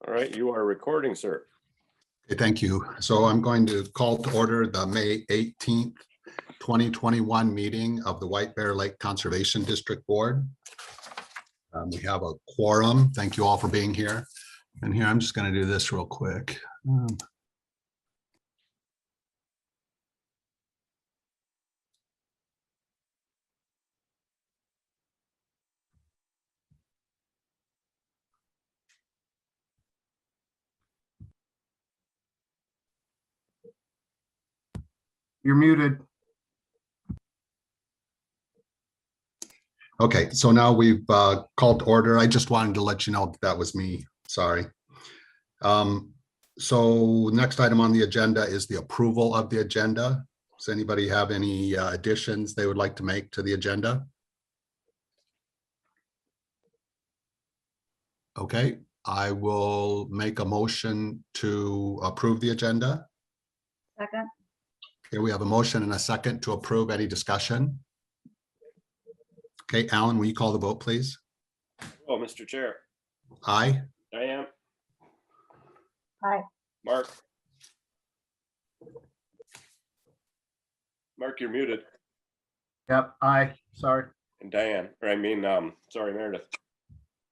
All right, you are recording, sir. Okay, thank you. So I'm going to call to order the May 18th, 2021 meeting of the White Bear Lake Conservation District Board. We have a quorum. Thank you all for being here. And here, I'm just going to do this real quick. You're muted. Okay, so now we've called to order. I just wanted to let you know that was me. Sorry. So next item on the agenda is the approval of the agenda. Does anybody have any additions they would like to make to the agenda? Okay, I will make a motion to approve the agenda. Second. Okay, we have a motion and a second to approve. Any discussion? Okay, Alan, will you call the vote, please? Oh, Mr. Chair. Aye. Diane. Aye. Mark. Mark, you're muted. Yep, aye, sorry. And Diane, or I mean, sorry, Meredith.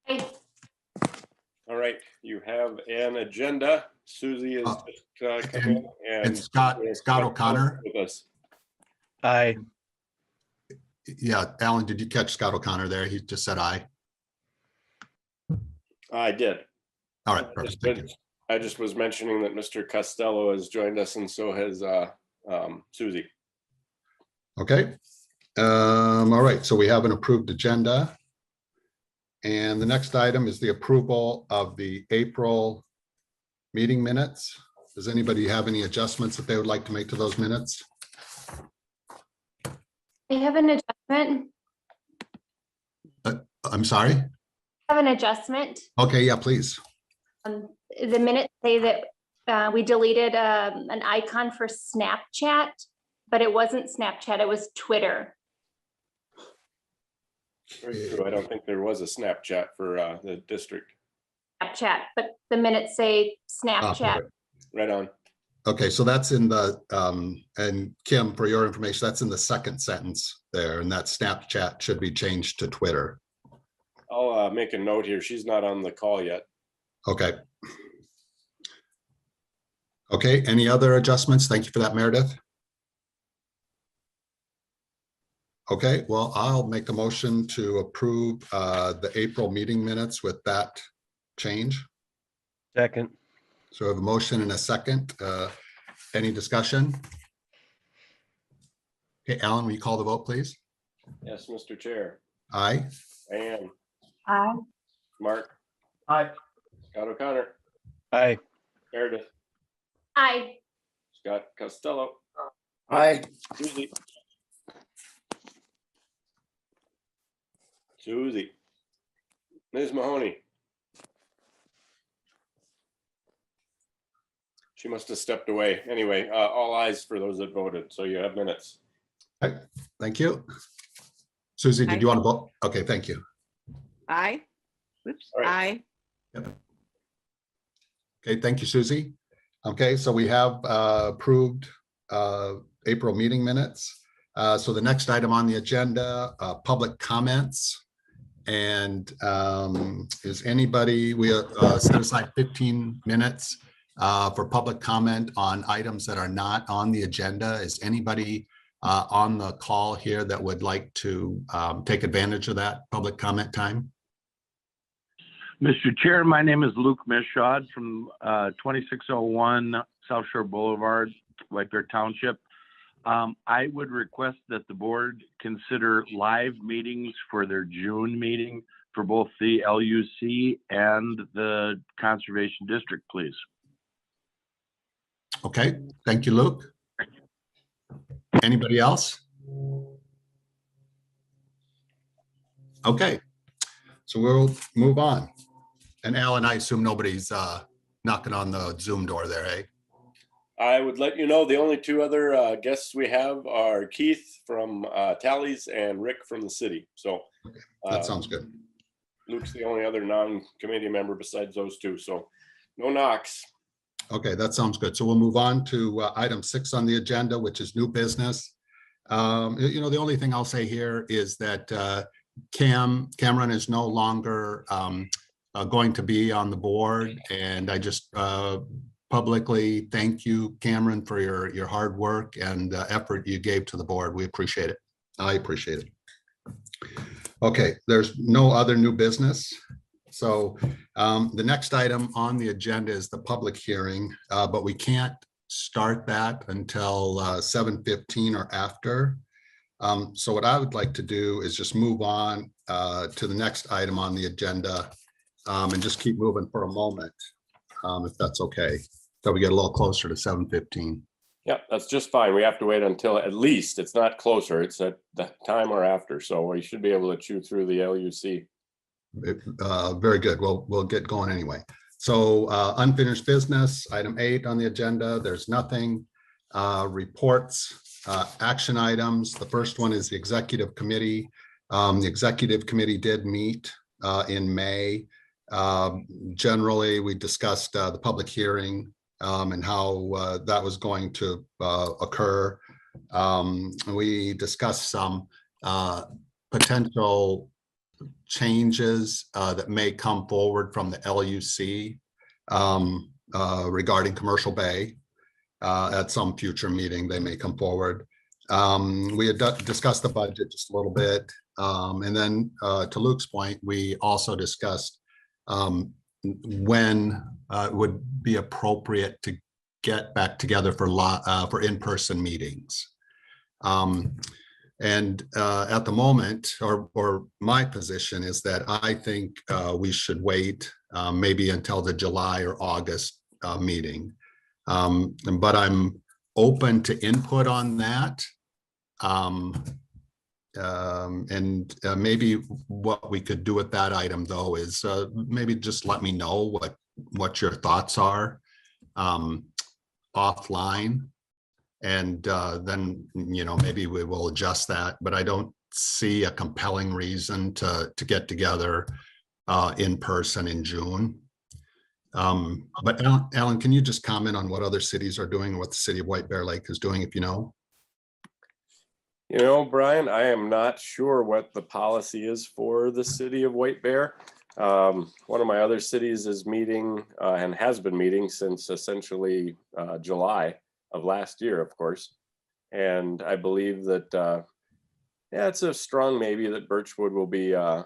Aye. All right, you have an agenda. Susie is just come in And Scott O'Connor. with us. Aye. Yeah, Alan, did you catch Scott O'Connor there? He just said aye. I did. All right, perfect. Thank you. I just was mentioning that Mr. Costello has joined us, and so has Susie. Okay. All right, so we have an approved agenda. And the next item is the approval of the April meeting minutes. Does anybody have any adjustments that they would like to make to those minutes? I have an adjustment. I'm sorry? I have an adjustment. Okay, yeah, please. The minutes say that we deleted an icon for Snapchat, but it wasn't Snapchat, it was Twitter. Very true. I don't think there was a Snapchat for the district. Snapchat, but the minutes say Snapchat. Perfect. Right on. Okay, so that's in the, and Kim, for your information, that's in the second sentence there, and that Snapchat should be changed to Twitter. I'll make a note here. She's not on the call yet. Okay. Okay, any other adjustments? Thank you for that, Meredith. Okay, well, I'll make a motion to approve the April meeting minutes with that change. Second. So I have a motion and a second. Any discussion? Okay, Alan, will you call the vote, please? Yes, Mr. Chair. Aye. Diane. Aye. Mark. Aye. Scott O'Connor. Aye. Meredith. Aye. Scott Costello. Aye. Susie. Susie. Ms. Mahoney. She must have stepped away. Anyway, all ayes for those that voted. So you have minutes. Okay, thank you. Susie, did Aye. you want to vote? Okay, thank you. Aye. Whoops, All right. aye. Okay, thank you, Susie. Okay, so we have approved April meeting minutes. So the next item on the agenda, public comments. And is anybody, we set aside 15 minutes for public comment on items that are not on the agenda. Is anybody on the call here that would like to take advantage of that public comment time? Mr. Chair, my name is Luke Mishod from 2601 South Shore Boulevard, White Bear Township. I would request that the board consider live meetings for their June meeting for both the LUC and the Conservation District, please. Okay, thank you, Luke. Anybody else? Okay, so we'll move on. And Alan, I assume nobody's knocking on the Zoom door there, eh? I would let you know the only two other guests we have are Keith from Tallies and Rick from the city. So That sounds good. Luke's the only other non-committee member besides those two. So No knocks. Okay, that sounds good. So we'll move on to item 6 on the agenda, which is new business. The only thing I'll say here is that Cameron is no longer going to be on the board, and I just publicly thank you, Cameron, for your hard work and effort you gave to the board. We appreciate it. I appreciate it. Okay, there's no other new business. So the next item on the agenda is the public hearing, but we can't start that until 7:15 or after. So what I would like to do is just move on to the next item on the agenda and just keep moving for a moment, if that's okay. So we get a little closer to 7:15. Yep, that's just fine. We have to wait until at least, it's not closer, it's at the time or after. So we should be able to chew through the LUC. Very good. We'll get going anyway. So unfinished business, item 8 on the agenda. There's nothing. Reports, action items. The first one is the executive committee. The executive committee did meet in May. Generally, we discussed the public hearing and how that was going to occur. We discussed some potential changes that may come forward from the LUC regarding Commercial Bay. At some future meeting, they may come forward. We had discussed the budget just a little bit. And then to Luke's point, we also discussed when it would be appropriate to get back together for in-person meetings. And at the moment, or my position is that I think we should wait maybe until the July or August meeting. But I'm open to input on that. And maybe what we could do with that item, though, is maybe just let me know what your thoughts are offline. And then, maybe we will adjust that, but I don't see a compelling reason to get together in person in June. But Alan, can you just comment on what other cities are doing and what the city of White Bear Lake is doing, if you know? Brian, I am not sure what the policy is for the city of White Bear. One of my other cities is meeting and has been meeting since essentially July of last year, of course. And I believe that, it's a strong maybe that Birchwood will be at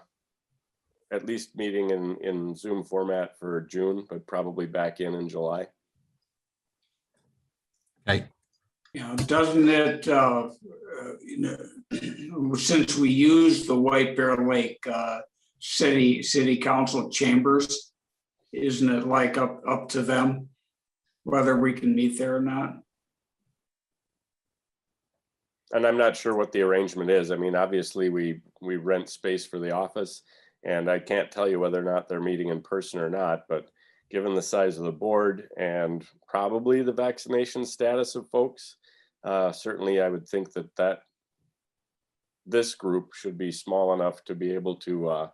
least meeting in Zoom format for June, but probably back in July. Okay. Doesn't it, since we use the White Bear Lake city council chambers, isn't it like up to them whether we can meet there or not? And I'm not sure what the arrangement is. I mean, obviously we rent space for the office, and I can't tell you whether or not they're meeting in person or not, but given the size of the board and probably the vaccination status of folks, certainly I would think that this group should be small enough to be able to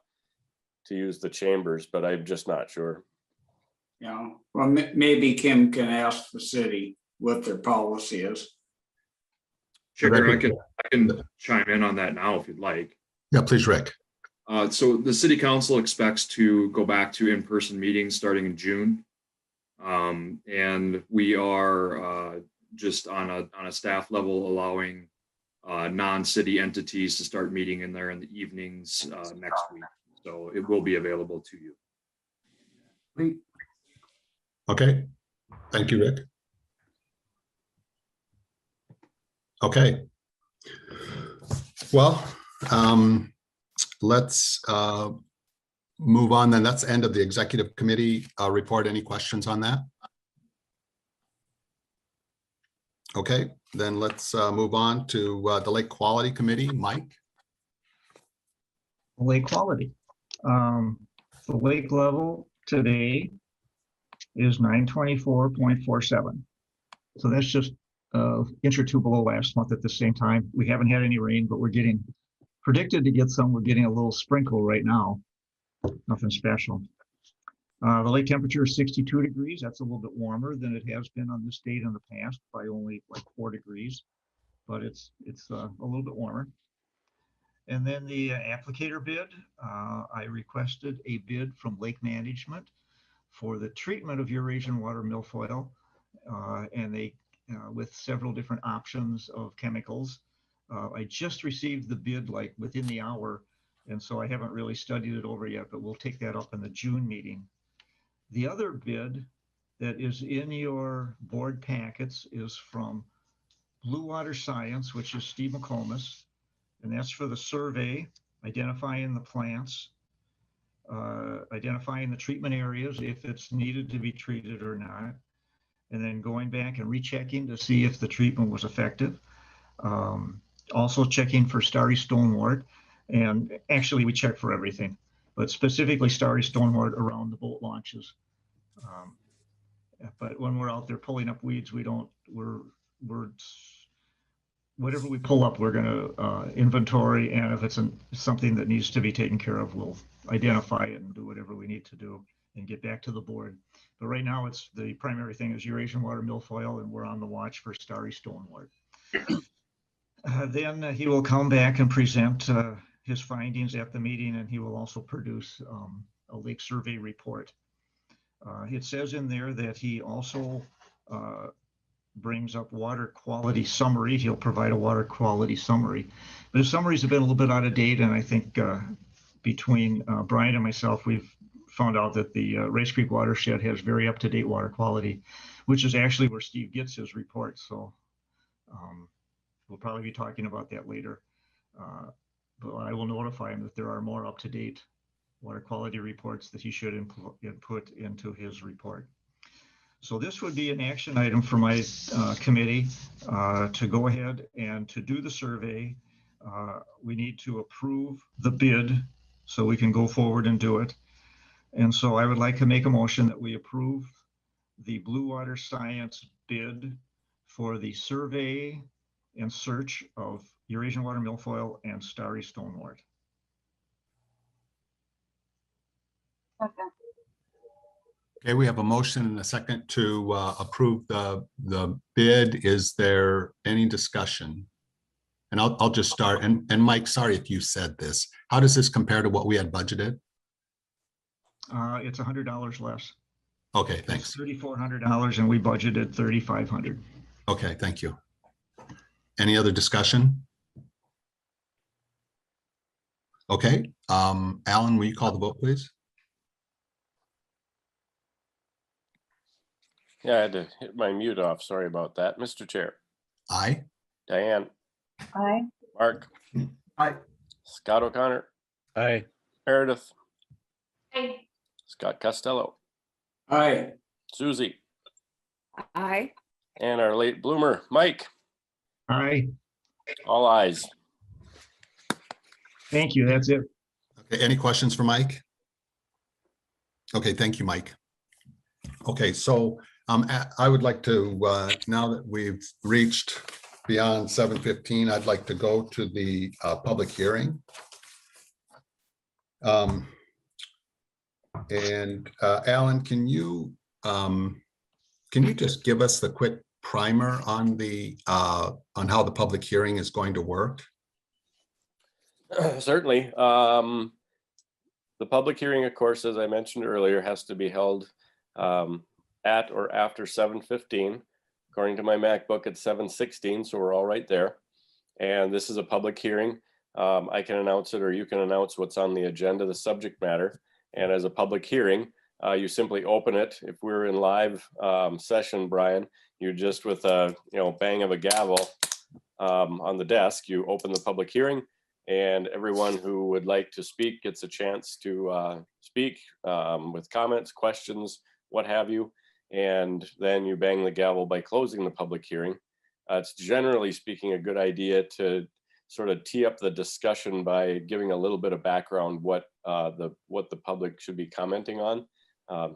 use the chambers, but I'm just not sure. Well, maybe Kim can ask the city what their policy is. Sure, I can chime in on that now if you'd like. Yeah, please, Rick. So the city council expects to go back to in-person meetings starting in June. And we are just on a staff level allowing non-city entities to start meeting in there in the evenings next week. So it will be available to you. Okay. Thank you, Rick. Okay. Well, let's move on then. That's the end of the executive committee report. Any questions on that? Okay, then let's move on to the Lake Quality Committee. Mike? Lake quality. The lake level today is 924.47. So that's just an inch or two below last month at the same time. We haven't had any rain, but we're getting predicted to get some. We're getting a little sprinkle right now. Nothing special. The lake temperature is 62 degrees. That's a little bit warmer than it has been on this date in the past by only like 4 degrees, but it's a little bit warmer. And then the applicator bid, I requested a bid from Lake Management for the treatment of Eurasian water milfoil, and they with several different options of chemicals. I just received the bid like within the hour, and so I haven't really studied it over yet, but we'll take that up in the June meeting. The other bid that is in your board packets is from Blue Water Science, which is Steve McComas, and that's for the survey, identifying the plants, identifying the treatment areas, if it's needed to be treated or not, and then going back and rechecking to see if the treatment was effective. Also checking for starry stonewort, and actually we check for everything, but specifically starry stonewort around the boat launches. But when we're out there pulling up weeds, we're whatever we pull up, we're going to inventory, and if it's something that needs to be taken care of, we'll identify it and do whatever we need to do and get back to the board. But right now, it's the primary thing is Eurasian water milfoil, and we're on the watch for starry stonewort. Then he will come back and present his findings at the meeting, and he will also produce a lake survey report. It says in there that he also brings up water quality summary. He'll provide a water quality summary, but his summaries have been a little bit out of date, and I think between Brian and myself, we've found out that the Race Creek watershed has very up-to-date water quality, which is actually where Steve gets his report. So we'll probably be talking about that later. But I will notify him that there are more up-to-date water quality reports that he should input into his report. So this would be an action item for my committee to go ahead and to do the survey. We need to approve the bid so we can go forward and do it. And so I would like to make a motion that we approve the Blue Water Science bid for the survey and search of Eurasian water milfoil and starry stonewort. Okay, we have a motion and a second to approve the bid. Is there any discussion? And I'll just start. And Mike, sorry if you said this. How does this compare to what we had budgeted? It's $100 less. Okay, thanks. It's $3,400 and we budgeted $3,500. Okay, thank you. Any other discussion? Okay, Alan, will you call the vote, please? Yeah, I had to hit my mute off. Sorry about that. Mr. Chair. Aye. Diane. Aye. Mark. Aye. Scott O'Connor. Aye. Meredith. Aye. Scott Costello. Aye. Susie. Aye. And our late bloomer, Mike. Aye. All ayes. Thank you. That's it. Okay, any questions for Mike? Okay, thank you, Mike. Okay, so I would like to, now that we've reached beyond 7:15, I'd like to go to the public hearing. And Alan, can you just give us the quick primer on on how the public hearing is going to work? Certainly. The public hearing, of course, as I mentioned earlier, has to be held at or after 7:15. According to my MacBook, it's 7:16, so we're all right there. And this is a public hearing. I can announce it, or you can announce what's on the agenda, the subject matter. And as a public hearing, you simply open it. If we're in live session, Brian, you just with a bang of a gavel on the desk, you open the public hearing, and everyone who would like to speak gets a chance to speak with comments, questions, what have you. And then you bang the gavel by closing the public hearing. It's generally speaking a good idea to sort of tee up the discussion by giving a little bit of background what the public should be commenting on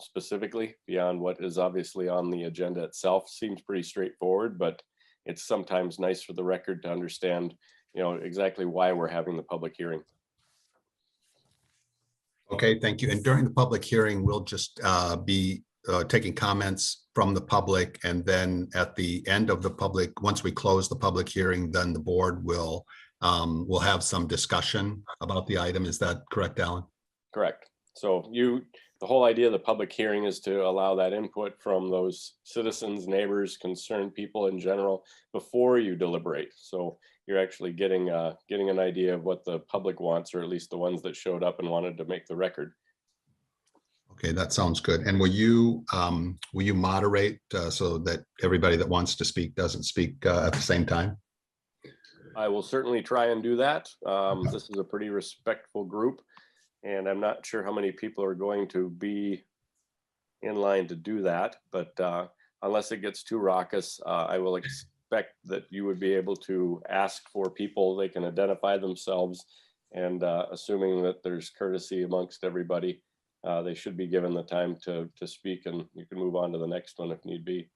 specifically beyond what is obviously on the agenda itself. Seems pretty straightforward, but it's sometimes nice for the record to understand exactly why we're having the public hearing. Okay, thank you. And during the public hearing, we'll just be taking comments from the public. And then at the end of the public, once we close the public hearing, then the board will have some discussion about the item. Is that correct, Alan? Correct. So the whole idea of the public hearing is to allow that input from those citizens, neighbors, concerned people in general before you deliberate. So you're actually getting an idea of what the public wants, or at least the ones that showed up and wanted to make the record. Okay, that sounds good. And will you moderate so that everybody that wants to speak doesn't speak at the same time? I will certainly try and do that. This is a pretty respectful group, and I'm not sure how many people are going to be in line to do that, but unless it gets too raucous, I will expect that you would be able to ask for people. They can identify themselves, and assuming that there's courtesy amongst everybody, they should be given the time to speak, and you can move on to the next one if need be.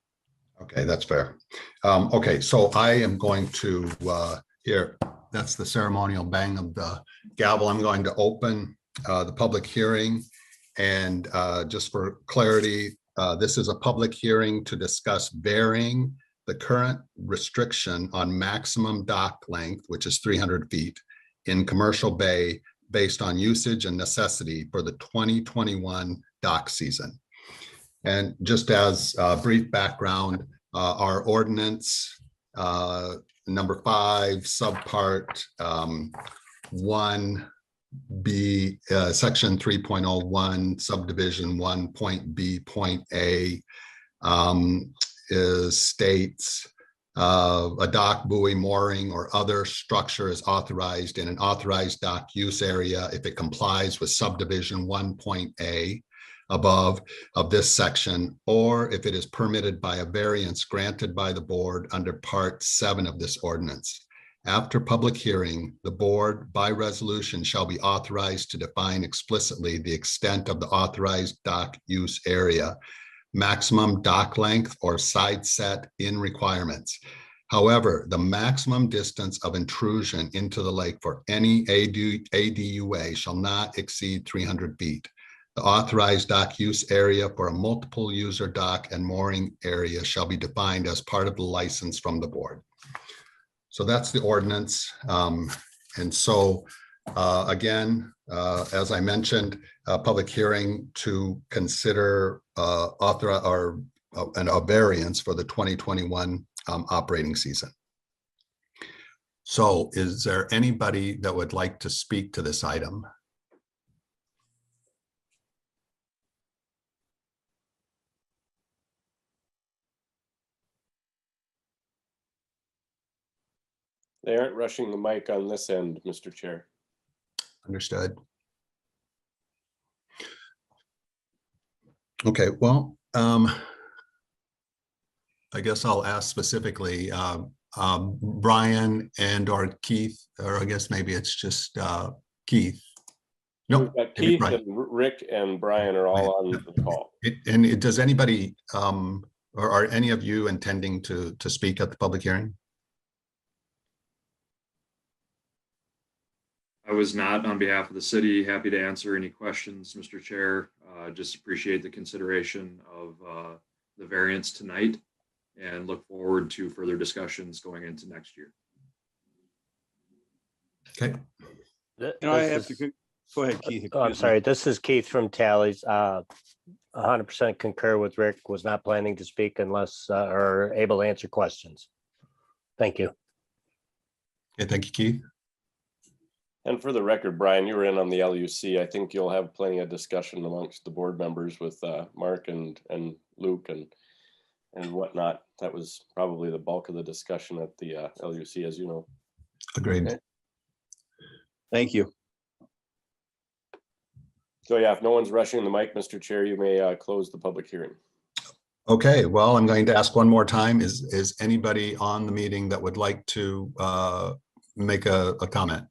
Okay, that's fair. Okay, so I am going to here, that's the ceremonial bang of the gavel. I'm going to open the public hearing. And just for clarity, this is a public hearing to discuss varying the current restriction on maximum dock length, which is 300 feet in Commercial Bay based on usage and necessity for the 2021 dock season. And just as a brief background, our ordinance number 5, subpart 1B, section 3.01, subdivision 1.B, point A, states a dock, buoy, mooring, or other structure is authorized in an authorized dock use area if it complies with subdivision 1.A above of this section, or if it is permitted by a variance granted by the board under part 7 of this ordinance. After public hearing, the board by resolution shall be authorized to define explicitly the extent of the authorized dock use area, maximum dock length or side set in requirements. However, the maximum distance of intrusion into the lake for any ADUA shall not exceed 300 feet. The authorized dock use area for a multiple user dock and mooring area shall be defined as part of the license from the board. So that's the ordinance. And so again, as I mentioned, a public hearing to consider a variance for the 2021 operating season. So is there anybody that would like to speak to this item? They aren't rushing the mic on this end, Mr. Chair. Understood. Okay, well, I guess I'll ask specifically, Brian and or Keith, or I guess maybe it's just Keith. No, Keith and Rick and Brian are all on the call. Does anybody, or are any of you intending to speak at the public hearing? I was not. On behalf of the city, happy to answer any questions, Mr. Chair. Just appreciate the consideration of the variance tonight and look forward to further discussions going into next year. Okay. I have to go ahead, Keith. I'm sorry. This is Keith from Tallies. 100% concur with Rick. Was not planning to speak unless or able to answer questions. Thank you. Okay, thank you, Keith. And for the record, Brian, you were in on the LUC. I think you'll have plenty of discussion amongst the board members with Mark and Luke and whatnot. That was probably the bulk of the discussion at the LUC, as you know. Agreed. Okay. Thank you. So yeah, if no one's rushing the mic, Mr. Chair, you may close the public hearing. Okay, well, I'm going to ask one more time. Is anybody on the meeting that would like to make a comment?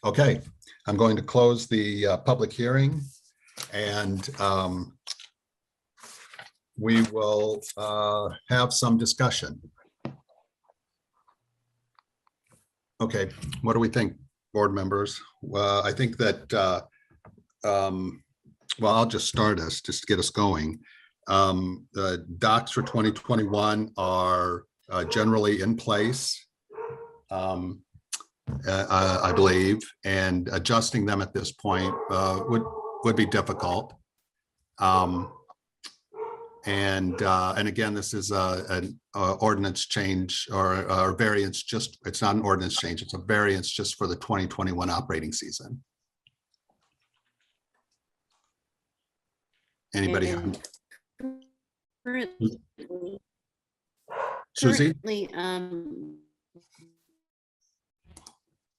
Okay, I'm going to close the public hearing, and we will have some discussion. Okay, what do we think, board members? Well, I think that, well, I'll just start us, just to get us going. The docs for 2021 are generally in place, I believe, and adjusting them at this point would be difficult. And again, this is an ordinance change or variance, just, it's not an ordinance change, it's a variance just for the 2021 operating season. Anybody? And Susie? currently,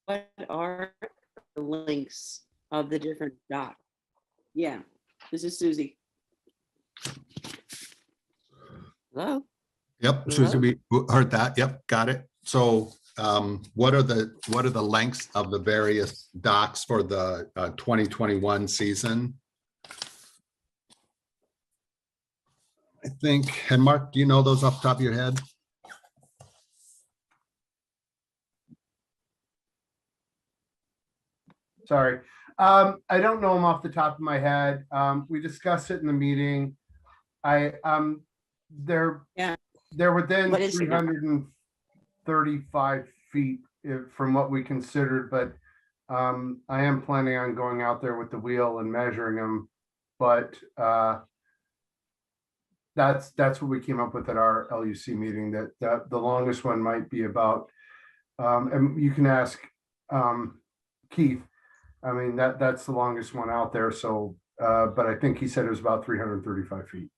what are the links of the different docs? Yeah, this is Susie. Hello? Yep, Susie, we heard that. Yep, got it. So what are the lengths of the various docs for the 2021 season? I think, and Mark, do you know those off the top of your head? Sorry. I don't know them off the top of my head. We discussed it in the meeting. They're within What is it now? 335 feet from what we considered, but I am planning on going out there with the wheel and measuring them. But that's what we came up with at our LUC meeting, that the longest one might be about, and you can ask Keith. I mean, that's the longest one out there. So, but I think he said it was about 335 feet.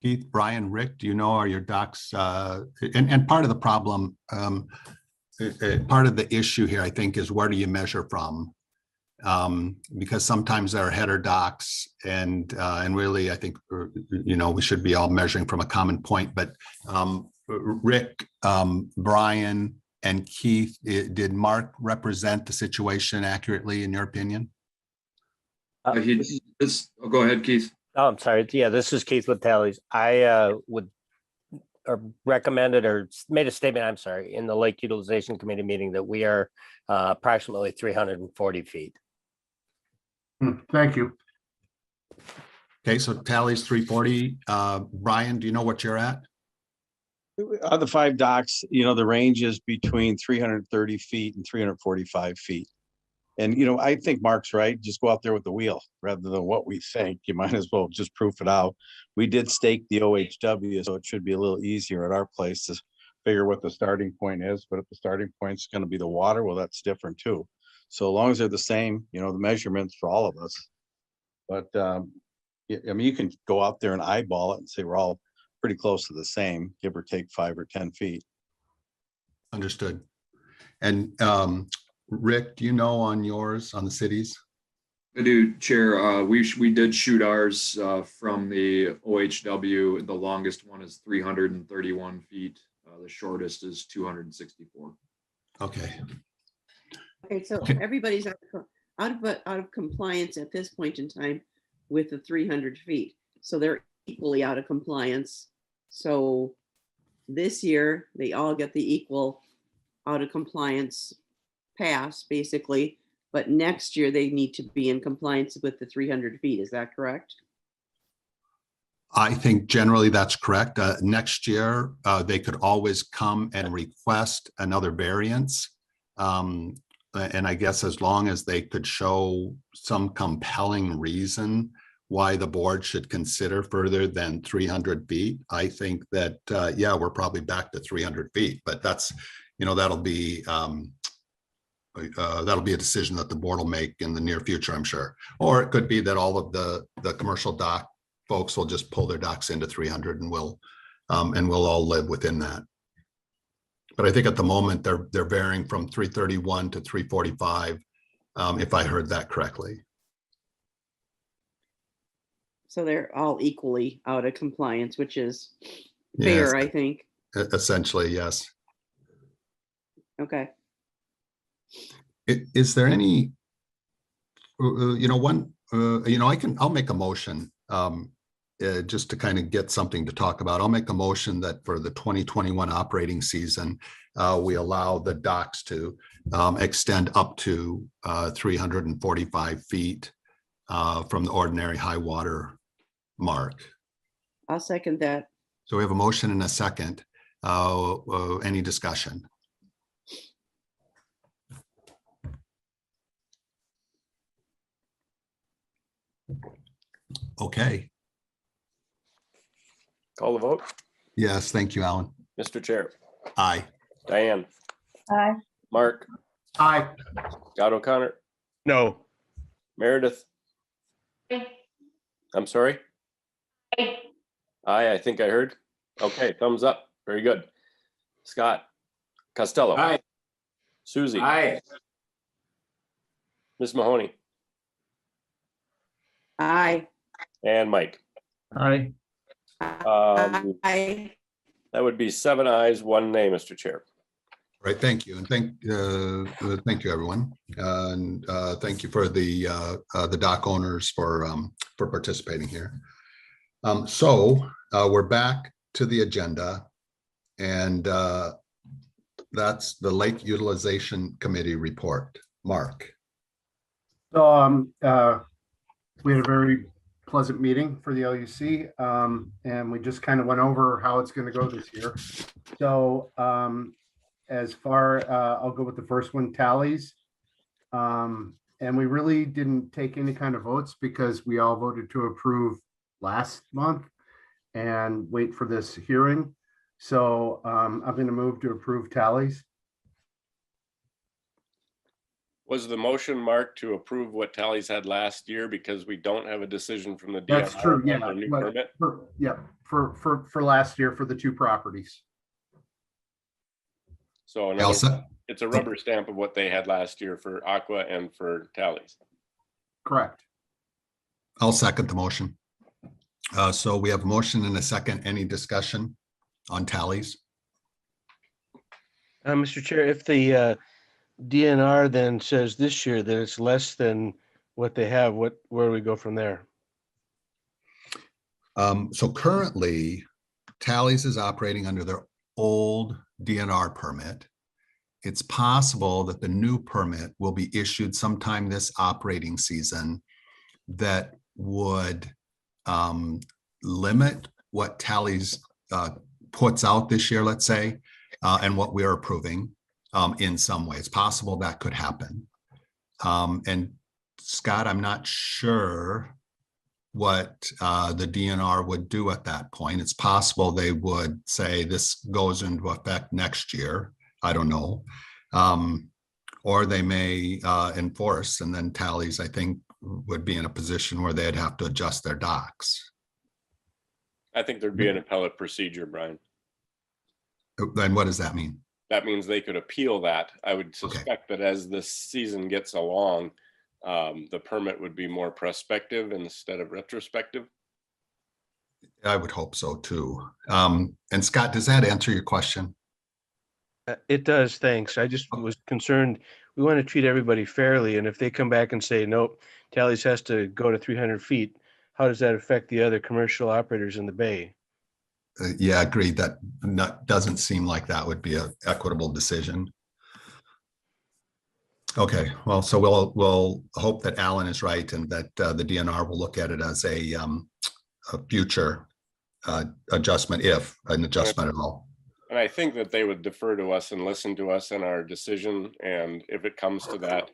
Keith, Brian, Rick, do you know, are your docs, and part of the problem, part of the issue here, I think, is where do you measure from? Because sometimes there are header docs and really, I think, we should be all measuring from a common point, but Rick, Brian, and Keith, did Mark represent the situation accurately in your opinion? Go ahead, Keith. Oh, I'm sorry. Yeah, this is Keith with Tallies. I would recommended or made a statement, I'm sorry, in the Lake Utilization Committee meeting that we are approximately 340 feet. Thank you. Okay, so Tallies 340. Brian, do you know what you're at? On the 5 docks, the range is between 330 feet and 345 feet. And, I think Mark's right. Just go out there with the wheel rather than what we think. You might as well just proof it out. We did stake the OHW, so it should be a little easier at our place to figure what the starting point is. But if the starting point is going to be the water, well, that's different too. So as long as they're the same, the measurements for all of us. But, I mean, you can go out there and eyeball it and say we're all pretty close to the same, give or take 5 or 10 feet. Understood. And Rick, do you know on yours, on the cities? I do, Chair. We did shoot ours from the OHW. The longest one is 331 feet. The shortest is 264. Okay. Okay, so everybody's out of compliance at this point in time with the 300 feet. So they're equally out of compliance. So this year, they all get the equal out of compliance pass, basically. But next year, they need to be in compliance with the 300 feet. Is that correct? I think generally that's correct. Next year, they could always come and request another variance. And I guess as long as they could show some compelling reason why the board should consider further than 300 feet, I think that, yeah, we're probably back to 300 feet, but that's, that'll be a decision that the board will make in the near future, I'm sure. Or it could be that all of the commercial dock folks will just pull their docks into 300 and we'll all live within that. But I think at the moment they're varying from 331 to 345, if I heard that correctly. So they're all equally out of compliance, which is fair, Yes, I think. essentially, yes. Okay. Is there any, I'll make a motion just to kind of get something to talk about, I'll make a motion that for the 2021 operating season, we allow the docks to extend up to 345 feet from the ordinary high water mark. I'll second that. So we have a motion and a second. Any discussion? Okay. Call the vote. Yes, thank you, Alan. Mr. Chair, Aye. Diane, Aye. Mark, Aye. Scott O'Connor, No. Meredith. I'm sorry. Aye. Aye, I think I heard. Okay, thumbs up. Very good. Scott Costello. Aye. Susie. Aye. Ms. Mahoney Aye. and Mike. Aye. Aye. That would be 7 ayes, 1 nay, Mr. Chair. Right, thank you, and thank you, everyone, and thank you for the dock owners for participating here. So we're back to the agenda, and that's the Lake Utilization Committee report. Mark. So we had a very pleasant meeting for the LUC, and we just kind of went over how it's going to go this year. So as far, I'll go with the first one, tallies. And we really didn't take any kind of votes because we all voted to approve last month and wait for this hearing. So I'm going to move to approve tallies. Was the motion, Mark, to approve what tallies had last year because we don't have a decision from the DNR? That's true, on yeah. the new but permit? For last year for the 2 properties. So in other words, it's a rubber stamp of what they had last year for Aqua and for tallies. Correct. I'll second the motion. So we have a motion and a second. Any discussion on tallies? Mr. Chair, if the DNR then says this year that it's less than what they have, where do we go from there? So currently, Tallies is operating under their old DNR permit. It's possible that the new permit will be issued sometime this operating season that would limit what Tallies puts out this year, let's say, and what we're approving in some way. It's possible that could happen. And Scott, I'm not sure what the DNR would do at that point. It's possible they would say this goes into effect next year. I don't know. Or they may enforce, and then Tallies, I think, would be in a position where they'd have to adjust their docks. I think there'd be an appellate procedure, Brian. Then what does that mean? That means they could appeal that. I would suspect that as the season gets along, the permit would be more prospective instead of retrospective. I would hope so too. And Scott, does that answer your question? It does, thanks. I just was concerned, we want to treat everybody fairly, and if they come back and say, nope, Tallies has to go to 300 feet, how does that affect the other commercial operators in the bay? Yeah, agreed. That doesn't seem like that would be an equitable decision. Okay, well, so we'll hope that Alan is right and that the DNR will look at it as a future adjustment, if an adjustment at all. And I think that they would defer to us and listen to us in our decision. And if it comes to that,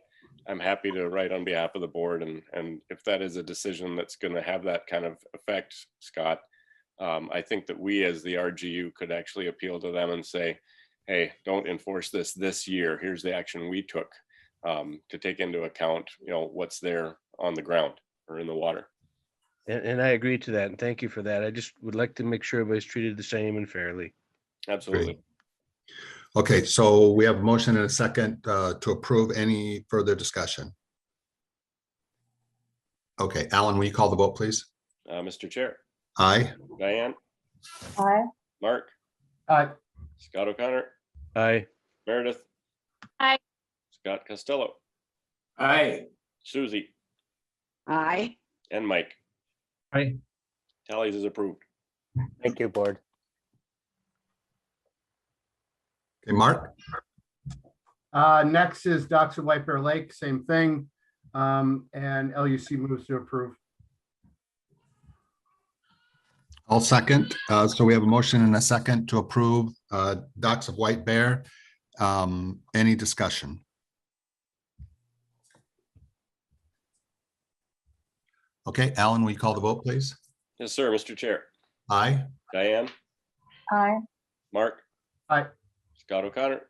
I'm happy to write on behalf of the board. And if that is a decision that's going to have that kind of effect, Scott, I think that we as the RGU could actually appeal to them and say, hey, don't enforce this year. Here's the action we took to take into account, what's there on the ground or in the water. And I agree to that, and thank you for that. I just would like to make sure everybody's treated the same and fairly. Absolutely. Great. Okay, so we have a motion and a second to approve. Any further discussion? Okay, Alan, will you call the vote, please? Mr. Chair. Aye. Diane. Aye. Mark. Aye. Scott O'Connor. Aye. Meredith. Aye. Scott Costello. Aye. Susie. Aye. And Mike. Aye. Tallies is approved. Thank you, board. Okay, Mark, Next is Docks of White Bear Lake, same thing. And LUC moves to approve. I'll second. So we have a motion and a second to approve Docks of White Bear. Any discussion? Okay, Alan, will you call the vote, please? Yes, sir, Mr. Chair. Aye. Diane, Aye. Mark, Aye. Scott O'Connor,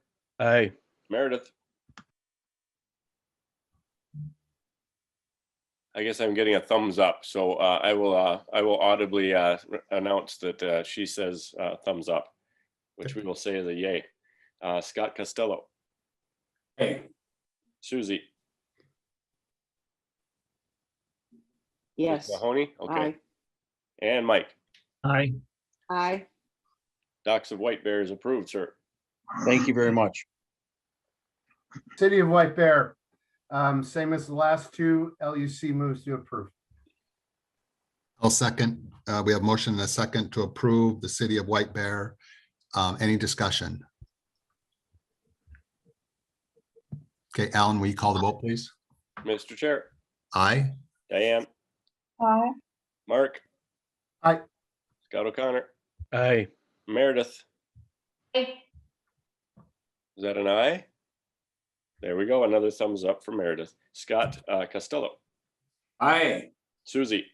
Aye. Meredith. I guess I'm getting a thumbs up, so I will audibly announce that she says thumbs up, which we will say is a yay. Scott Costello, Hey, Susie, Yes. Mahoney, okay, Aye. and Mike. Aye. Aye. Docks of White Bear is approved, sir. Thank you very much. City of White Bear, same as the last two, LUC moves to approve. I'll second. We have motion and a second to approve the City of White Bear. Any discussion? Okay, Alan, will you call the vote, please? Mr. Chair, Aye. Diane, Aye. Mark. Aye. Scott O'Connor, Aye. Meredith, Aye. is that an aye? There we go, another thumbs up for Meredith. Scott Costello, aye. Susie,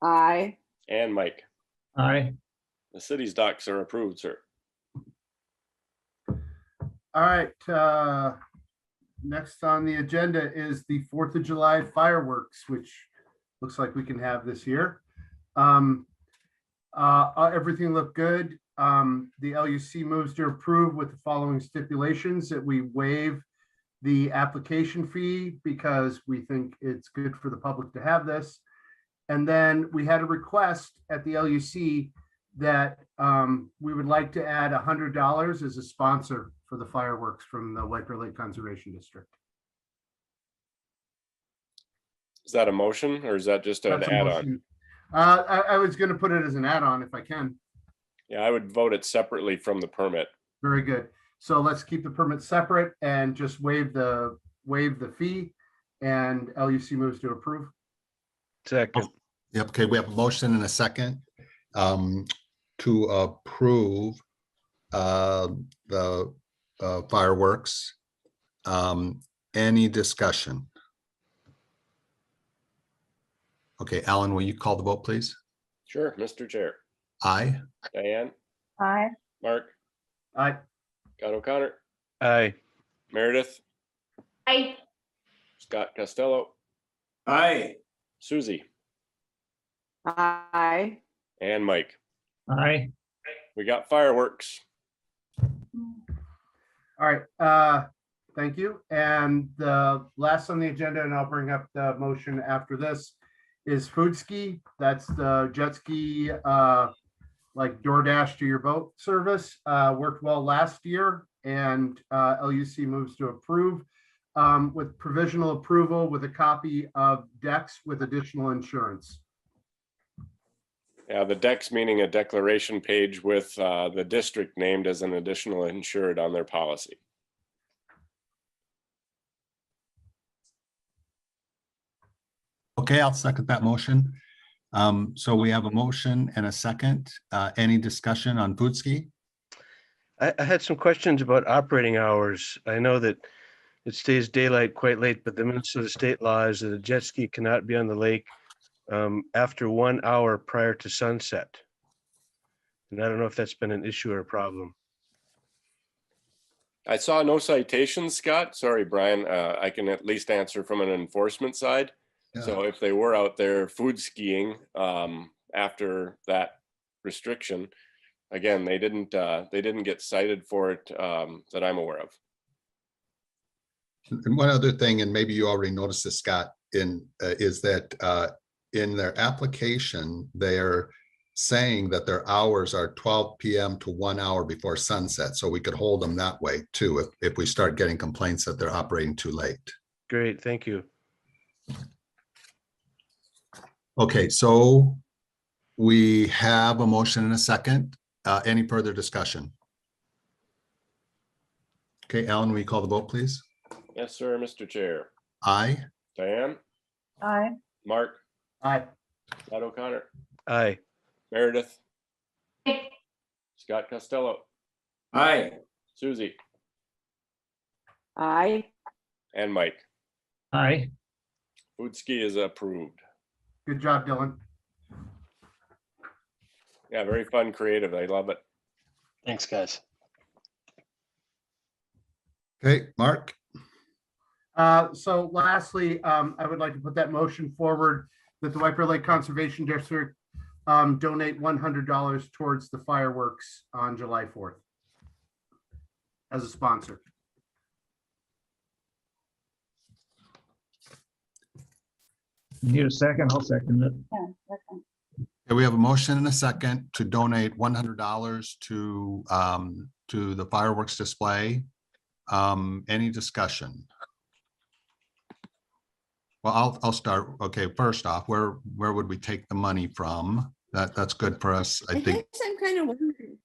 Aye. and Mike. Aye. The city's docks are approved, sir. All right, next on the agenda is the 4th of July fireworks, which looks like we can have this year. Everything looked good. The LUC moves to approve with the following stipulations: that we waive the application fee because we think it's good for the public to have this. And then we had a request at the LUC that we would like to add $100 as a sponsor for the fireworks from the White Bear Lake Conservation District. Is that a motion or is that just an That's a add-on? motion. I was going to put it as an add-on if I can. Yeah, I would vote it separately from the permit. Very good. So let's keep the permit separate and just waive the fee, and LUC moves to approve. Second. Yep, okay, we have a motion and a second to approve the fireworks. Any discussion? Okay, Alan, will you call the vote, please? Sure, Mr. Chair. Aye. Diane, Aye. Mark, Aye. Scott O'Connor, Aye. Meredith, Aye. Scott Costello, Aye. Susie, Aye. and Mike. Aye. We got fireworks. All right, thank you. And the last on the agenda, and I'll bring up the motion after this, is food ski. That's the jet ski, like DoorDash to your boat service. Worked well last year, and LUC moves to approve with provisional approval with a copy of decks with additional insurance. Yeah, the decks meaning a declaration page with the district named as an additional insured on their policy. Okay, I'll second that motion. So we have a motion and a second. Any discussion on food ski? I had some questions about operating hours. I know that it stays daylight quite late, but the Minnesota state law is that a jet ski cannot be on the lake after 1 hour prior to sunset. And I don't know if that's been an issue or a problem. I saw no citations, Scott. Sorry, Brian. I can at least answer from an enforcement side. So if they were out there food skiing after that restriction, again, they didn't get cited for it that I'm aware of. And one other thing, and maybe you already noticed this, Scott, is that in their application, they're saying that their hours are 12 p.m. to 1 hour before sunset. So we could hold them that way too, if we start getting complaints that they're operating too late. Great, thank you. Okay, so We have a motion and a second. Any further discussion? Okay, Alan, will you call the vote, please? Yes, sir, Mr. Chair. Aye. Diane, Aye. Mark, Aye. Scott O'Connor, Aye. Meredith, Scott Costello, Aye. Susie, Aye. and Mike. Aye. Food ski is approved. Good job, Dylan. Yeah, very fun, creative. I love it. Thanks, guys. Okay, Mark. So lastly, I would like to put that motion forward that the White Bear Lake Conservation District donate $100 towards the fireworks on July 4th as a sponsor. Need a second? I'll second it. Yeah, second. Okay, we have a motion and a second to donate $100 to the fireworks display. Any discussion? Well, I'll start. Okay, first off, where would we take the money from? That's good for us, I I think. guess I'm kind of wondering.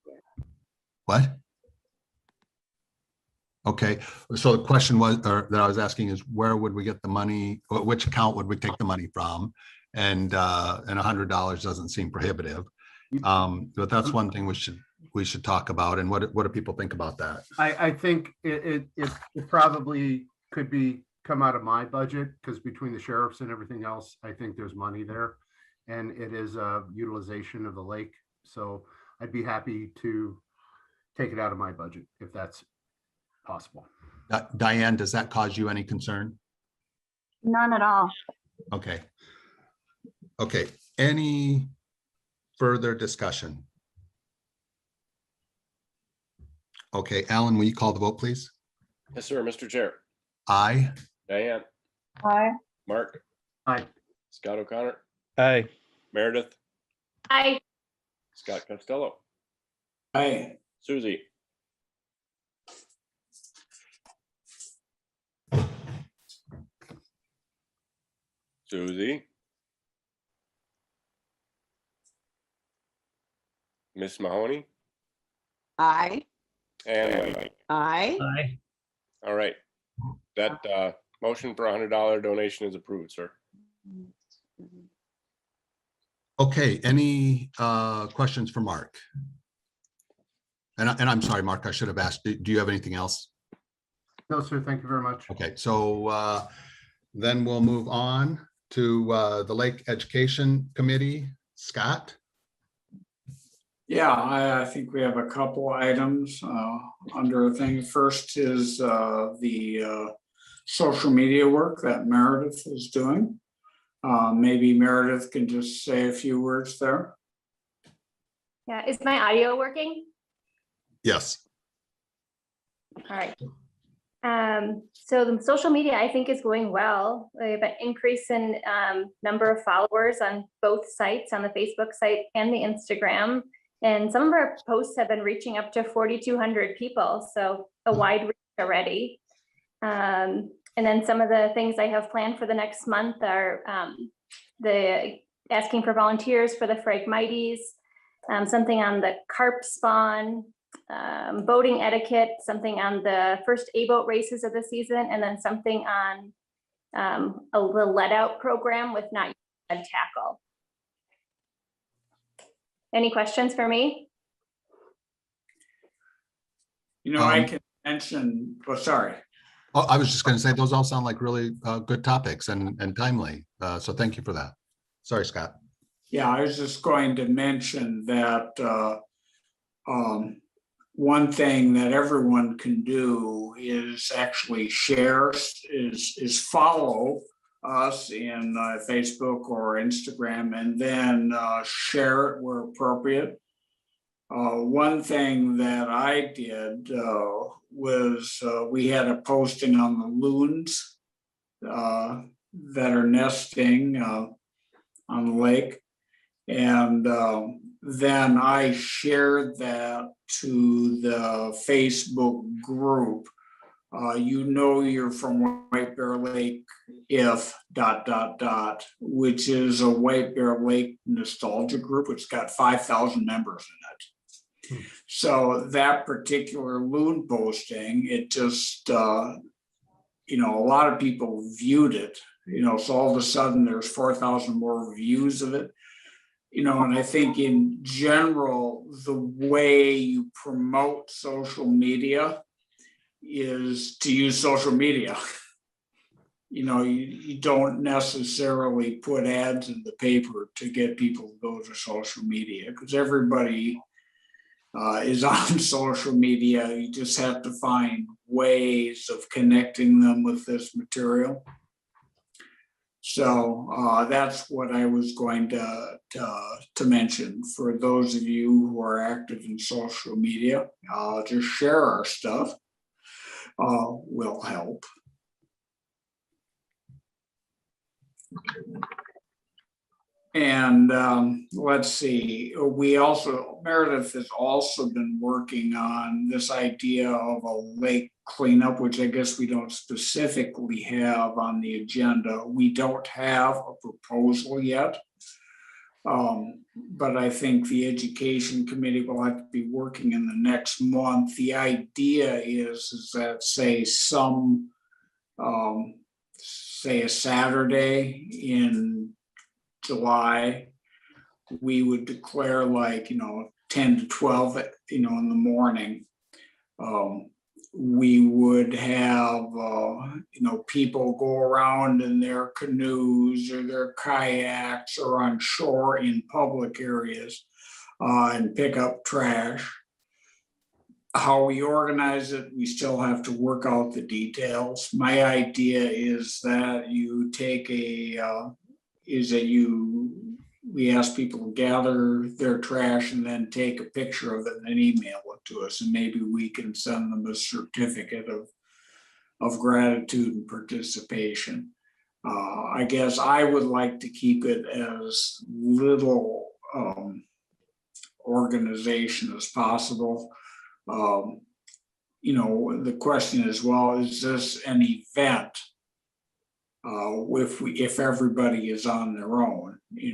What? Okay, so the question was, or that I was asking is, where would we get the money? Or which account would we take the money from? And $100 doesn't seem prohibitive. But that's one thing we should talk about. And what do people think about that? I think it probably could come out of my budget, because between the sheriffs and everything else, I think there's money there. And it is a utilization of the lake. So I'd be happy to take it out of my budget if that's possible. Diane, does that cause you any concern? None at all. Okay. Okay, any further discussion? Okay, Alan, will you call the vote, please? Yes, sir, Mr. Chair. Aye. Diane, Aye. Mark, Aye. Scott O'Connor, Aye. Meredith, Aye. Scott Costello, Aye. Susie, Susie, Miss Mahoney, Aye. and Mike. Aye. Aye. All right. That motion for $100 donation is approved, sir. Okay, any questions for Mark? And I'm sorry, Mark, I should have asked, do you have anything else? No, sir, thank you very much. Okay, so then we'll move on to the Lake Education Committee. Scott? Yeah, I think we have a couple items under a thing. First is the social media work that Meredith is doing. Maybe Meredith can just say a few words there. Yeah, is my audio working? Yes. All right. So the social media, I think, is going well. We have an increase in number of followers on both sites, on the Facebook site and the Instagram. And some of our posts have been reaching up to 4,200 people, so a wide reach already. And then some of the things I have planned for the next month are the asking for volunteers for the Phragmites, something on the carp spawn, boating etiquette, something on the first A-boat races of the season, and then something on the let out program with Not Yet Tackle. Any questions for me? You know, I can mention, sorry. Oh, I was just going to say, those all sound like really good topics and timely. So thank you for that. Sorry, Scott. Yeah, I was just going to mention that one thing that everyone can do is actually share, is follow us in Facebook or Instagram, and then share it where appropriate. One thing that I did was we had a posting on the loons that are nesting on the lake. And then I shared that to the Facebook group you know you're from White Bear Lake if ... which is a White Bear Lake nostalgia group. It's got 5,000 members in it. So that particular loon posting, it just, a lot of people viewed it, so all of a sudden there's 4,000 more views of it. And I think in general, the way you promote social media is to use social media. You don't necessarily put ads in the paper to get people to go to social media, because everybody is on social media. You just have to find ways of connecting them with this material. So that's what I was going to mention. For those of you who are active in social media, just share our stuff. Will help. And let's see, Meredith has also been working on this idea of a lake cleanup, which I guess we don't specifically have on the agenda. We don't have a proposal yet. But I think the education committee will have to be working in the next month. The idea is that say a Saturday in July, we would declare 10 to 12, in the morning. We would have, people go around in their canoes or their kayaks or on shore in public areas and pick up trash. How we organize it, we still have to work out the details. My idea is that you take we ask people to gather their trash and then take a picture of it and then email it to us, and maybe we can send them a certificate of gratitude and participation. I guess I would like to keep it as little organization as possible. The question is, well, is this an event? If everybody is on their own, we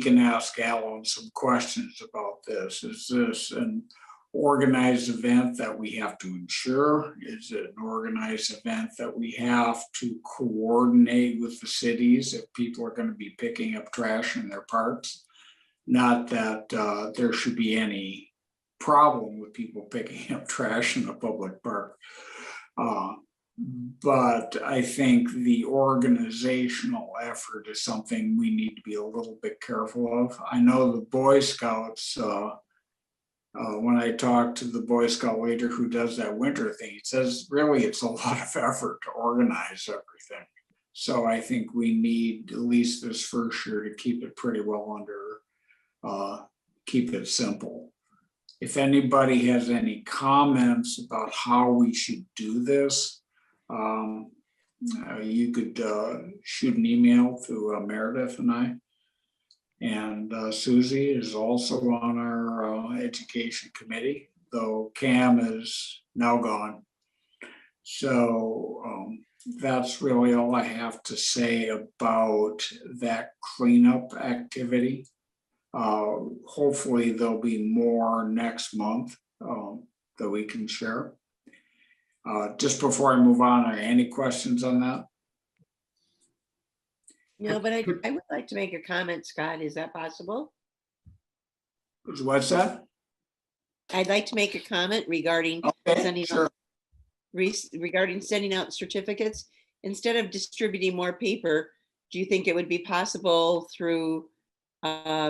can ask Alan some questions about this. Is this an organized event that we have to ensure? Is it an organized event that we have to coordinate with the cities if people are going to be picking up trash in their parks? Not that there should be any problem with people picking up trash in a public park. But I think the organizational effort is something we need to be a little bit careful of. I know the Boy Scouts, when I talk to the Boy Scout leader who does that winter thing, he says, really, it's a lot of effort to organize everything. So I think we need, at least this first year, to keep it pretty well under, keep it simple. If anybody has any comments about how we should do this, you could shoot an email to Meredith and I. And Susie is also on our education committee, though Cam is now gone. So that's really all I have to say about that cleanup activity. Hopefully there'll be more next month that we can share. Just before I move on, are any questions on that? No, but I would like to make a comment, Scott. Is that possible? What's that? I'd like to make a comment regarding regarding sending out certificates. Instead of distributing more paper, do you think it would be possible through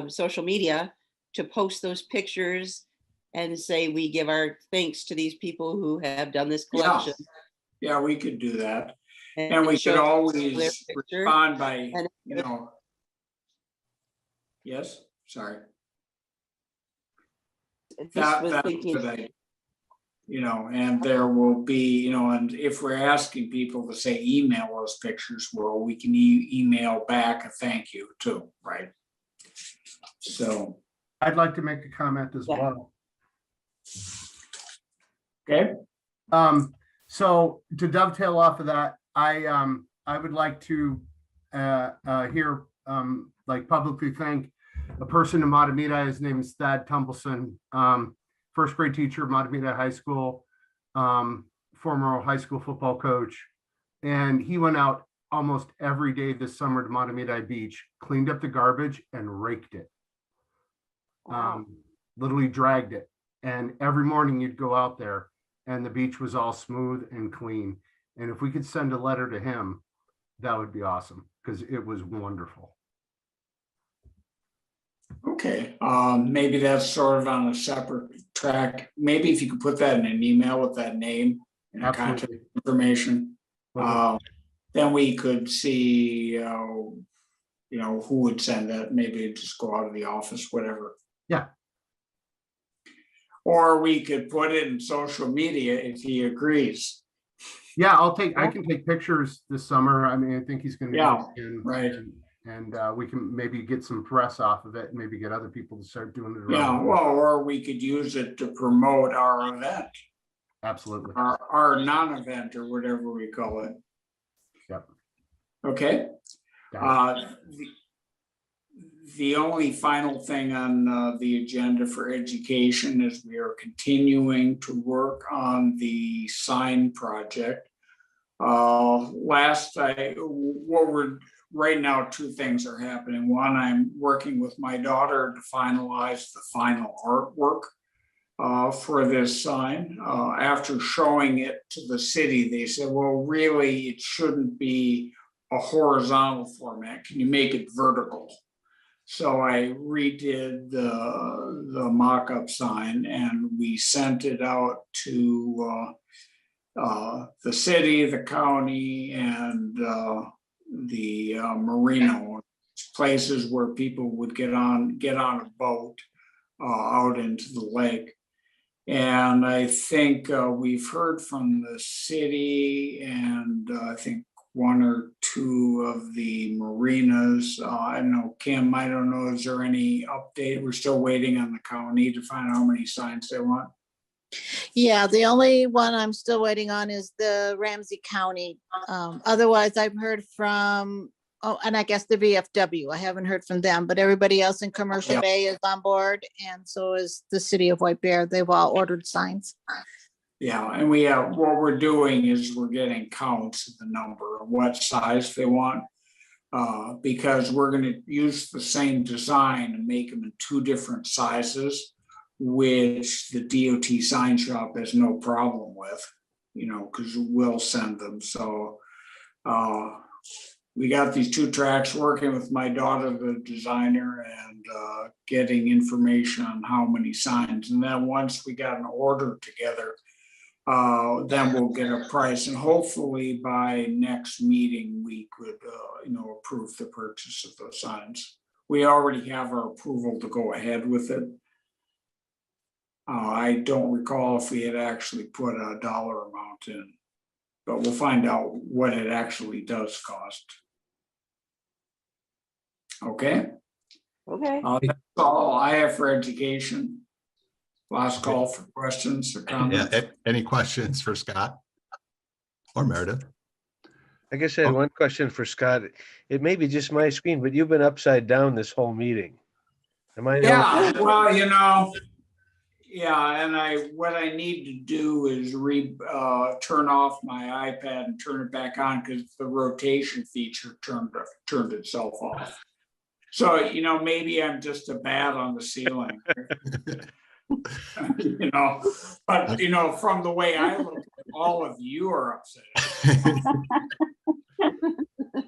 social media to post those pictures and say we give our thanks to these people who have done this collection? Yeah, we could do that. And we could always respond by, yes, sorry. That's a good idea. And there will be, and if we're asking people to say email us pictures, well, we can email back a thank you too, right? So I'd like to make a comment as well. Okay. So to dovetail off of that, I would like to here like publicly thank a person in Matamita. His name is Thad Tumbleson, first grade teacher at Matamita High School, former high school football coach. And he went out almost every day this summer to Matamita Beach, cleaned up the garbage and raked it. Literally dragged it. And every morning you'd go out there and the beach was all smooth and clean. And if we could send a letter to him, that would be awesome because it was wonderful. Okay, maybe that's sort of on a separate track. Maybe if you could put that in an email with that name and contact Absolutely. information, then we could see, you know, who would send that. Maybe just go out of the office, whatever. Yeah. Or we could put it in social media if he agrees. Yeah, I can take pictures this summer. I mean, I think he's going to. Yeah, right. And we can maybe get some press off of it and maybe get other people to start doing it. Yeah, around. well, or we could use it to promote our event, Absolutely. our non-event or whatever we call it. Yep. Okay. The only final thing on the agenda for education is we are continuing to work on the sign project. Right now, two things are happening. One, I'm working with my daughter to finalize the final artwork for this sign. After showing it to the city, they said, well, really, it shouldn't be a horizontal format. Can you make it vertical? So I redid the mock-up sign and we sent it out to the city, the county, and the marina, places where people would get on a boat out into the lake. And I think we've heard from the city and I think one or two of the marinas. I don't know, Kim, I don't know, is there any update? We're still waiting on the county to find out how many signs they want. Yeah, the only one I'm still waiting on is the Ramsey County. Otherwise, I've heard from, and I guess the VFW. I haven't heard from them, but everybody else in Commercial Bay is on board, and so is the city of White Bear. They've all ordered signs. Yeah, and we have, what we're doing is we're getting counts of the number of what size they want. Because we're going to use the same design and make them in two different sizes, which the DOT sign shop has no problem with, you know, because we'll send them. So we got these two tracks, working with my daughter, the designer, and getting information on how many signs. And then once we got an order together, then we'll get a price, and hopefully by next meeting, we could, you know, approve the purchase of those signs. We already have our approval to go ahead with it. I don't recall if we had actually put a dollar amount in, but we'll find out what it actually does cost. Okay. Okay. That's all I have for education. Last call for questions or comments. Yeah, any questions for Scott or Meredith? I guess I had one question for Scott. It may be just my screen, but you've been upside down this whole meeting. Am I? Yeah, well, you know, yeah, and what I need to do is turn off my iPad and turn it back on because the rotation feature turned itself off. So, you know, maybe I'm just a bat on the ceiling. You know, but you know, from the way I look, all of you are upset.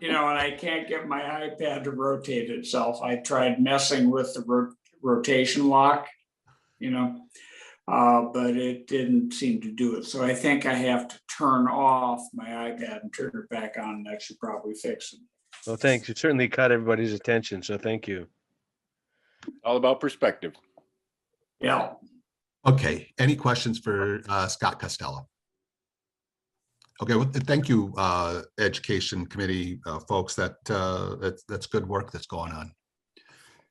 You know, and I can't get my iPad to rotate itself. I tried messing with the rotation lock, you know, but it didn't seem to do it. So I think I have to turn off my iPad and turn it back on, and that should probably fix it. Well, thanks. You certainly caught everybody's attention, so thank you. All about perspective. Yeah. Okay, any questions for Scott Costello? Okay, well, thank you, Education Committee folks. That's good work that's going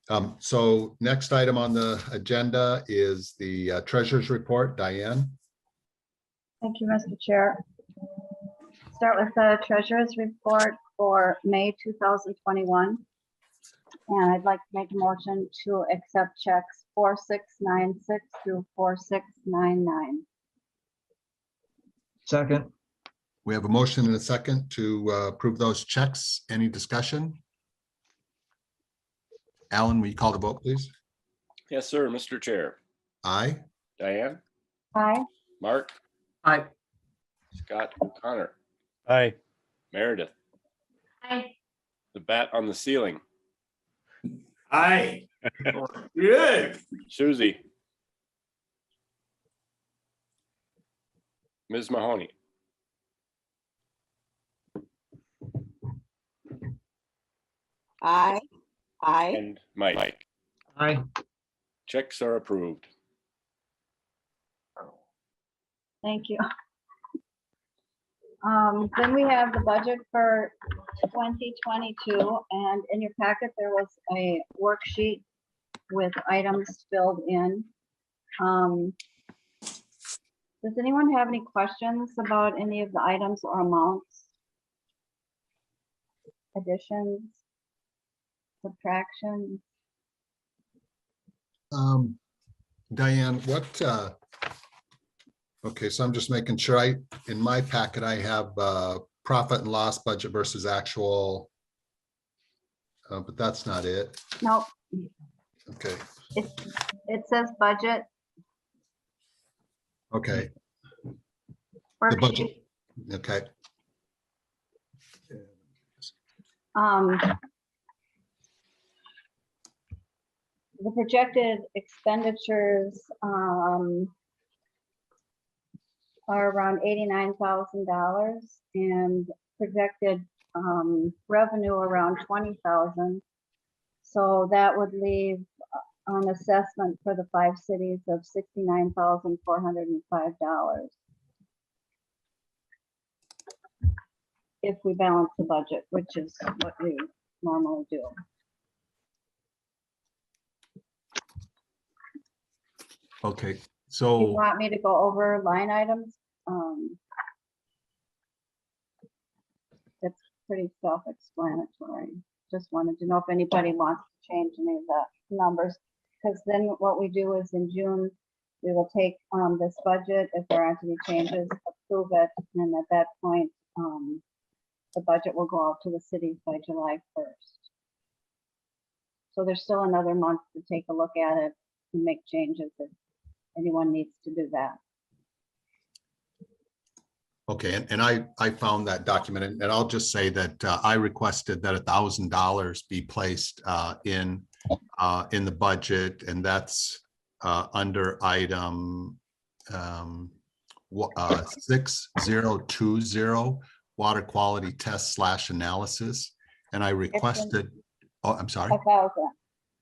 on. So next item on the agenda is the Treasurer's Report. Diane? Thank you, Mr. Chair. Start with the treasurer's report for May 2021. And I'd like to make a motion to accept checks 4696 through 4699. Second, We have a motion and a second to approve those checks. Any discussion? Alan, will you call the vote, please? Yes, sir, Mr. Chair. Aye. Diane, Aye. Mark, Aye. Scott, Connor, Aye. Meredith, Aye. the bat on the ceiling, Aye. Good. Susie, Ms. Mahoney, Aye. Aye. and Mike. aye. Checks are approved. Thank you. Then we have the budget for 2022, and in your packet, there was a worksheet with items filled in. Does anyone have any questions about any of the items or amounts? Additions? Subtractions? Diane, okay, so I'm just making sure in my packet, I have profit and loss budget versus actual. But that's not it. Nope, Okay, it says budget. okay, the budget. Worksheet. Okay, The projected expenditures are around $89,000 and projected revenue around 20,000. So that would leave an assessment for the 5 cities of $69,405. If we balance the budget, which is what we normally do. okay, You so, want me to go over line items? It's pretty self-explanatory. Just wanted to know if anybody wants to change any of the numbers. Because then what we do is in June, we will take this budget, if there aren't any changes, approve it, and at that point, the budget will go out to the cities by July 1st. So there's still another month to take a look at it and make changes if anyone needs to do that. okay, and I found that document, and I'll just say that I requested that $1,000 be placed in the budget, and that's under item 6020, water quality test / analysis. And I requested, oh, I'm sorry. 1,000.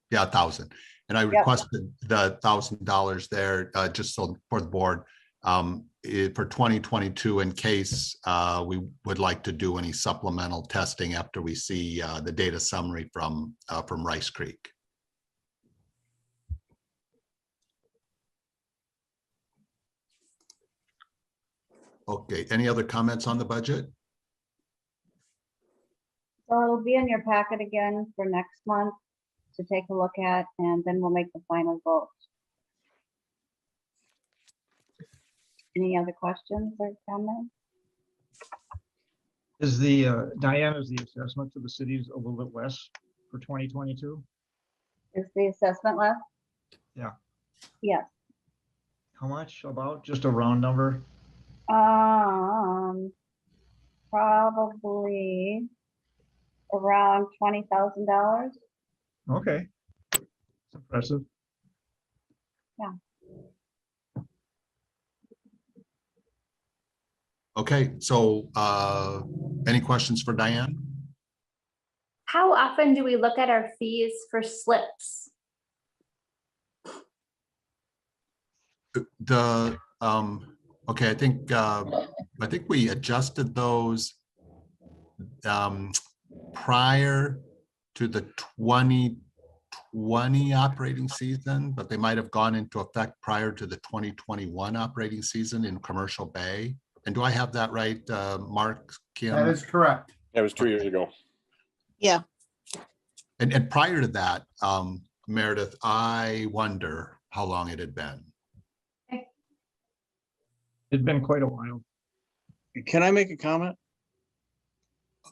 Yeah, 1,000. And I requested the $1,000 there, just so for the board, for 2022, in case we would like to do any supplemental testing after we see the data summary from Rice Creek. Okay, any other comments on the budget? So it'll be in your packet again for next month to take a look at, and then we'll make the final vote. Any other questions or comments? Is the, Diane, is the assessment to the cities a little bit less for 2022? Is the assessment left? Yeah. Yes. How much about? Just a round number? Probably around $20,000. Okay. It's impressive. Yeah. Okay, so any questions for Diane? How often do we look at our fees for slips? Okay, I think we adjusted those prior to the 2020 operating season, but they might have gone into effect prior to the 2021 operating season in Commercial Bay. And do I have that right, Mark, Kim? That is correct. That was 2 years ago. Yeah, And prior to that, Meredith, I wonder how long it had been. It's been quite a while. Can I make a comment?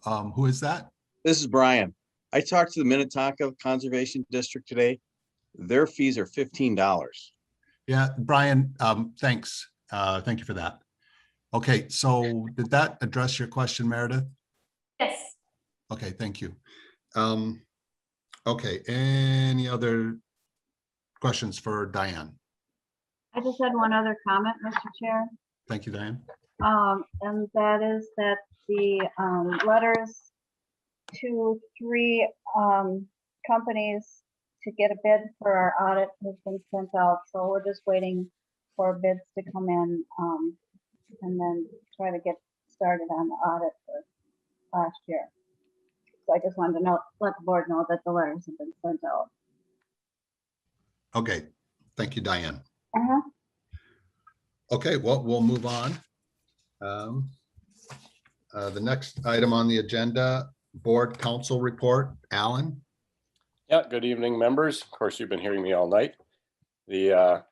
Who is that? This is Brian. I talked to the Minnetonka Conservation District today. Their fees are $15. Yeah, Brian, thanks. Thank you for that. Okay, so did that address your question, Meredith? Yes. Okay, thank you. Okay, any other questions for Diane? I just had one other comment, Mr. Chair. Thank you, Diane. And that is that the letters to 3 companies to get a bid for our audit has been sent out. So we're just waiting for bids to come in and then try to get started on the audit for last year. So I just wanted to let the board know that the letters have been sent out. Okay, thank you, Diane. Uh-huh. Okay, well, we'll move on. The next item on the agenda, Board Council Report. Alan? Yeah, good evening, members. Of course, you've been hearing me all night. The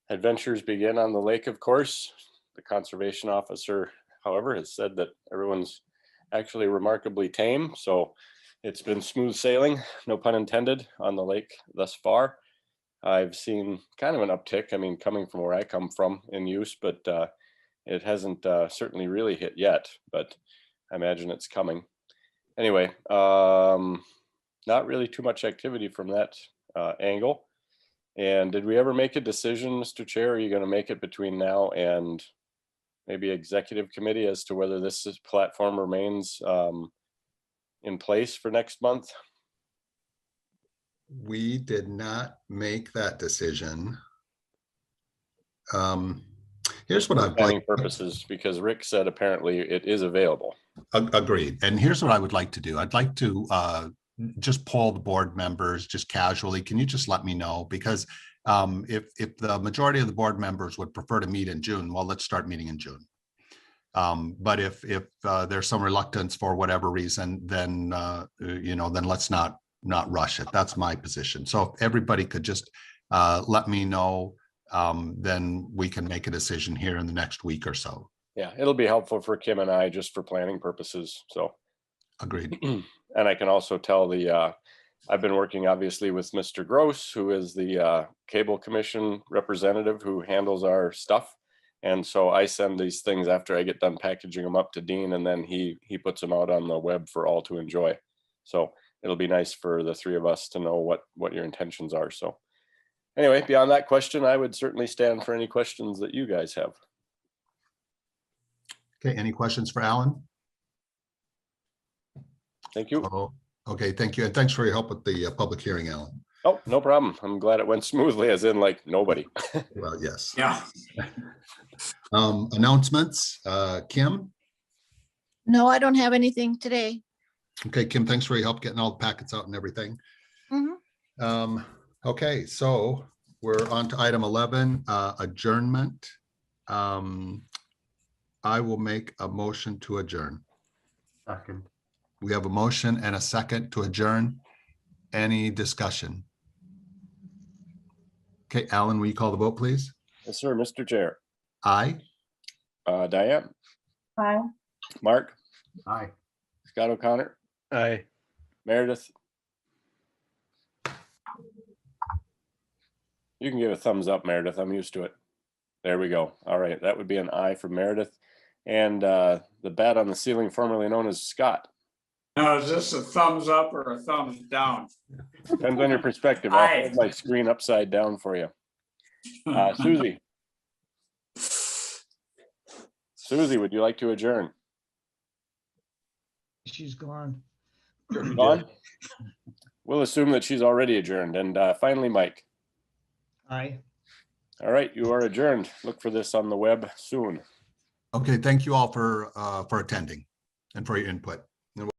adventures begin on the lake, of course. The conservation officer, however, has said that everyone's actually remarkably tame. So it's been smooth sailing, no pun intended, on the lake thus far. I've seen kind of an uptick, I mean, coming from where I come from in use, but it hasn't certainly really hit yet, but I imagine it's coming. Anyway, not really too much activity from that angle. And did we ever make a decision, Mr. Chair? Are you going to make it between now and maybe executive committee as to whether this platform remains in place for next month? We did not make that decision. Here's what I'd Planning like. purposes, because Rick said apparently it is available. Agreed. And here's what I would like to do. I'd like to just poll the board members just casually. Can you just let me know? Because if the majority of the board members would prefer to meet in June, well, let's start meeting in June. But if there's some reluctance for whatever reason, then then let's not rush it. That's my position. So if everybody could just let me know, then we can make a decision here in the next week or so. Yeah, it'll be helpful for Kim and I just for planning purposes. So agreed. And I can also tell I've been working obviously with Mr. Gross, who is the Cable Commission representative who handles our stuff. And so I send these things after I get done packaging them up to Dean, and then he puts them out on the web for all to enjoy. So it'll be nice for the 3 of us to know what your intentions are. So anyway, beyond that question, I would certainly stand for any questions that you guys have. Okay, any questions for Alan? Thank you. Oh, okay, thank you. And thanks for your help with the public hearing, Alan. Oh, no problem. I'm glad it went smoothly, as in like nobody. Well, yes. Yeah. Announcements, Kim? no, I don't have anything today. Okay, Kim, thanks for your help getting all the packets out and everything. Mhm. Okay, so we're on to item 11, adjournment. I will make a motion to adjourn. Second. We have a motion and a second to adjourn. Any discussion? Okay, Alan, will you call the vote, please? Yes, sir, Mr. Chair. Aye. Diane, Aye. Mark, Aye. Scott O'Connor, Aye. Meredith. You can give a thumbs up, Meredith. I'm used to it. There we go. All right, that would be an aye from Meredith. And the bat on the ceiling, formerly known as Scott. Now, is this a thumbs up or a thumbs down? Depends on your perspective. Aye. I'll hold my screen upside down for you. Susie. Susie, would you like to adjourn? She's gone. Gone? We'll assume that she's already adjourned. And finally, Mike. Aye. All right, you are adjourned. Look for this on the web soon. Okay, thank you all for attending and for your input.